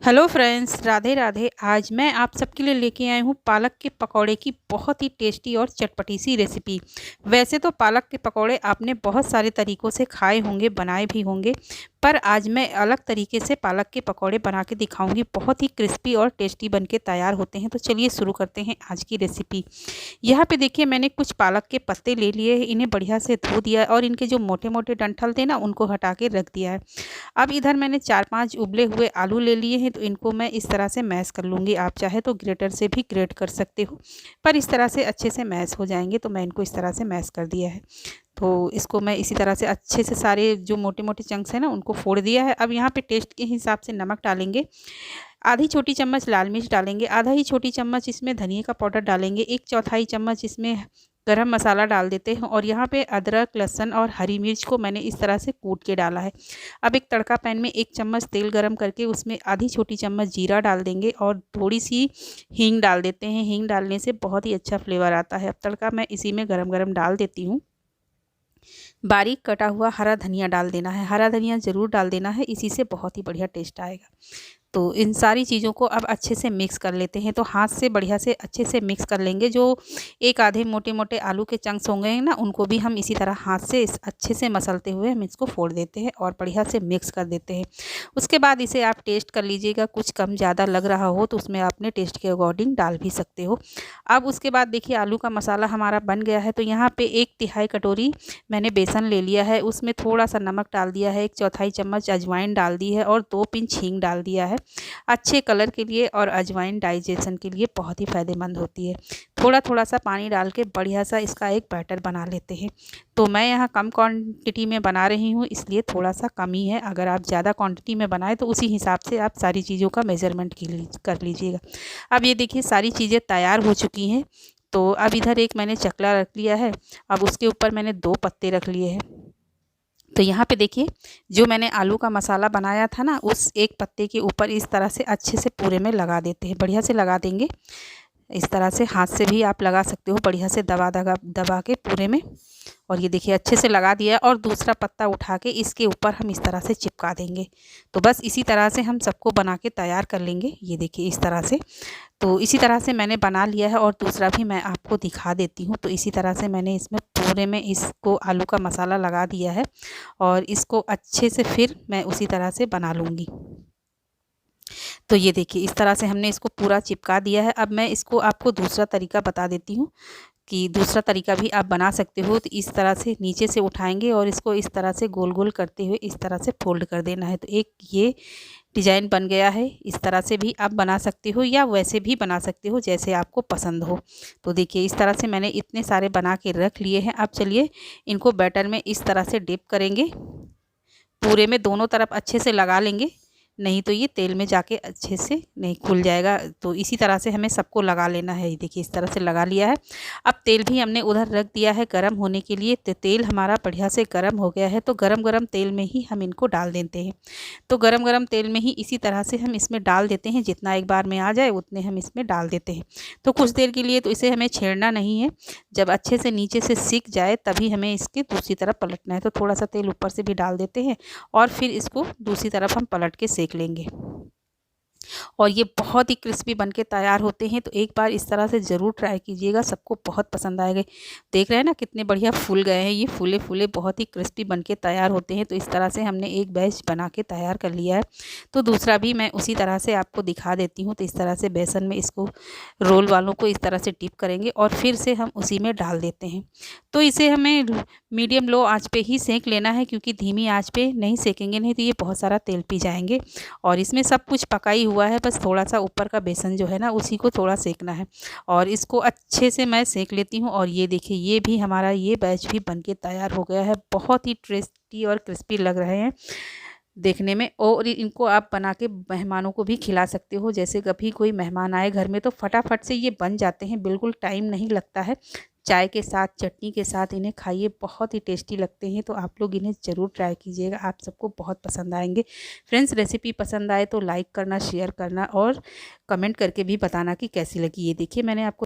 Hello friends, Radhe Radhe. आज मैं आप सबके लिए लेके आई हूँ पालक के पकौड़े की बहुत ही टेस्टी और चटपटी सी रेसिपी। वैसे तो पालक के पकौड़े आपने बहुत सारे तरीक़ों से खाए होंगे, बनाए भी होंगे, पर आज मैं अलग तरीके से पालक के पकौड़े बना के दिखाऊंगी। बहुत ही क्रिस्पी और टेस्टी बन के तैयार होते हैं। तो चलिए शुरू करते हैं आज की रेसिपी। यहाँ पे देखिए, मैंने कुछ पालक के पत्ते ले लिए हैं, इन्हें बढ़िया से धो दिया और इनके जो मोटे मोटे डंठल थे ना, उनको हटा के रख दिया है। अब इधर मैंने 4-5 उबले हुए आलू ले लिए हैं, तो इनको मैं इस तरह से मैश कर लूँगी। आप चाहे तो ग्रेटर से भी ग्रेट कर सकते हो, पर इस तरह से अच्छे से मैश हो जाएंगे। तो मैं इनको इस तरह से मैश कर दिया है। तो इसको मैं इसी तरह से अच्छे से सारे जो मोटे मोटे चंक्स हैं ना, उनको फोड़ दिया है। अब यहाँ पे टेस्ट के हिसाब से नमक डालेंगे, आधी छोटी चम्मच लाल मिर्च डालेंगे, आधा ही छोटी चम्मच इसमें धनिया का पाउडर डालेंगे, 1/4 चम्मच इसमें गरम मसाला डाल देते हैं। और यहाँ पे अदरक, लहसुन और हरी मिर्च को मैंने इस तरह से कूट के डाला है। अब एक तड़का पैन में 1 चम्मच तेल गरम करके उसमें आधी छोटी चम्मच जीरा डाल देंगे और थोड़ी सी हींग डाल देते हैं। हींग डालने से बहुत ही अच्छा फ्लेवर आता है। अब तड़का मैं इसी में गरम गरम डाल देती हूँ। बारीक कटा हुआ हरा धनिया डाल देना है। हरा धनिया ज़रूर डाल देना है, इसी से बहुत ही बढ़िया टेस्ट आएगा। तो इन सारी चीज़ों को अब अच्छे से मिक्स कर लेते हैं। तो हाथ से बढ़िया से अच्छे से मिक्स कर लेंगे। जो एक आधे मोटे मोटे आलू के चंक्स होंगे ना, उनको भी हम इसी तरह हाथ से इस अच्छे से मसलते हुए हम इसको फोड़ देते हैं और बढ़िया से मिक्स कर देते हैं। उसके बाद इसे आप टेस्ट कर लीजिएगा। कुछ कम ज़्यादा लग रहा हो तो उसमें आपने टेस्ट के अकॉर्डिंग डाल भी सकते हो। अब उसके बाद देखिए, आलू का मसाला हमारा बन गया है। तो यहाँ पर 1/3 कटोरी मैंने बेसन ले लिया है, उसमें थोड़ा सा नमक डाल दिया है, 1/4 चम्मच अजवाइन डाल दी है और 2 पिंच हींग डाल दिया है अच्छे कलर के लिए। और अजवाइन डाइजेशन के लिए बहुत ही फ़ायदेमंद होती है। थोड़ा थोड़ा सा पानी डाल के बढ़िया सा इसका एक बैटर बना लेते हैं। तो मैं यहाँ कम क्वांटिटी में बना रही हूँ, इसलिए थोड़ा सा कम ही है। अगर आप ज़्यादा क्वांटिटी में बनाएं तो उसी हिसाब से आप सारी चीज़ों का मेज़रमेंट कर लीजिएगा। अब ये देखिए, सारी चीज़ें तैयार हो चुकी हैं। तो अब इधर एक मैंने चकला रख लिया है। अब उसके ऊपर मैंने 2 पत्ते रख लिए हैं। तो यहाँ पे देखिए, जो मैंने आलू का मसाला बनाया था ना, उस एक पत्ते के ऊपर इस तरह से अच्छे से पूरे में लगा देते हैं। बढ़िया से लगा देंगे। इस तरह से हाथ से भी आप लगा सकते हो, बढ़िया से दबा दबा दबा के पूरे में। और ये देखिए, अच्छे से लगा दिया। और दूसरा पत्ता उठा के इसके ऊपर हम इस तरह से चिपका देंगे। तो बस इसी तरह से हम सबको बना के तैयार कर लेंगे। ये देखिए इस तरह से। तो इसी तरह से मैंने बना लिया है और दूसरा भी मैं आपको दिखा देती हूँ। तो इसी तरह से मैंने इसमें पूरे में इसको आलू का मसाला लगा दिया है और इसको अच्छे से फिर मैं उसी तरह से बना लूँगी। तो ये देखिए, इस तरह से हमने इसको पूरा चिपका दिया है। अब मैं इसको आपको दूसरा तरीका बता देती हूँ कि दूसरा तरीका भी आप बना सकते हो। तो इस तरह से नीचे से उठाएंगे और इसको इस तरह से गोल गोल करते हुए इस तरह से फोल्ड कर देना है। तो एक ये डिज़ाइन बन गया है। इस तरह से भी आप बना सकते हो या वैसे भी बना सकते हो, जैसे आपको पसंद हो। तो देखिए, इस तरह से मैंने इतने सारे बना के रख लिए हैं। अब चलिए इनको बैटर में इस तरह से डिप करेंगे। पूरे में दोनों तरफ अच्छे से लगा लेंगे, नहीं तो ये तेल में जाके अच्छे से नहीं खुल जाएगा। तो इसी तरह से हमें सबको लगा लेना है। ये देखिए, इस तरह से लगा लिया है। अब तेल भी हमने उधर रख दिया है गरम होने के लिए। तो तेल हमारा बढ़िया से गरम हो गया है। तो गरम गरम तेल में ही हम इनको डाल देते हैं। तो गरम गरम तेल में ही इसी तरह से हम इसमें डाल देते हैं। जितना एक बार में आ जाए उतने हम इसमें डाल देते हैं। तो कुछ देर के लिए तो इसे हमें छेड़ना नहीं है। जब अच्छे से नीचे से सिक जाए तभी हमें इसके दूसरी तरफ पलटना है। तो थोड़ा सा तेल ऊपर से भी डाल देते हैं और फिर इसको दूसरी तरफ हम पलट के सेक लेंगे। और ये बहुत ही क्रिस्पी बनके तैयार होते हैं। तो एक बार इस तरह से ज़रूर ट्राई कीजिएगा, सबको बहुत पसंद आएगा। देख रहे हैं ना कितने बढ़िया फूल गए हैं। ये फूले फूले बहुत ही क्रिस्पी बनके तैयार होते हैं। तो इस तरह से हमने एक बैच बना के तैयार कर लिया है। तो दूसरा भी मैं उसी तरह से आपको दिखा देती हूँ। तो इस तरह से बेसन में इसको रोल वालों को इस तरह से डिप करेंगे और फिर से हम उसी में डाल देते हैं। तो इसे हमें मीडियम लो आँच पे ही सेंक लेना है, क्योंकि धीमी आँच पे नहीं सेकेंगे नहीं तो ये बहुत सारा तेल पी जाएंगे। और इसमें सब कुछ पका ही हुआ है, बस थोड़ा सा ऊपर का बेसन जो है ना, उसी को थोड़ा सेकना है। और इसको अच्छे से मैं सेक लेती हूँ। और ये देखिए, ये भी हमारा ये बैच भी बनके तैयार हो गया है। बहुत ही टेस्टी और क्रिस्पी लग रहे हैं देखने में। और इनको आप बना के मेहमानों को भी खिला सकते हो। जैसे कभी कोई मेहमान आए घर में तो फटाफट से ये बन जाते हैं, बिल्कुल टाइम नहीं लगता है। चाय के साथ, चटनी के साथ इन्हें खाइए, बहुत ही टेस्टी लगते हैं। तो आप लोग इन्हें ज़रूर ट्राई कीजिएगा, आप सबको बहुत पसंद आएंगे। फ्रेंड्स, रेसिपी पसंद आए तो लाइक करना, शेयर करना और कमेंट करके भी बताना कि कैसी लगी। ये देखिए, मैंने आपको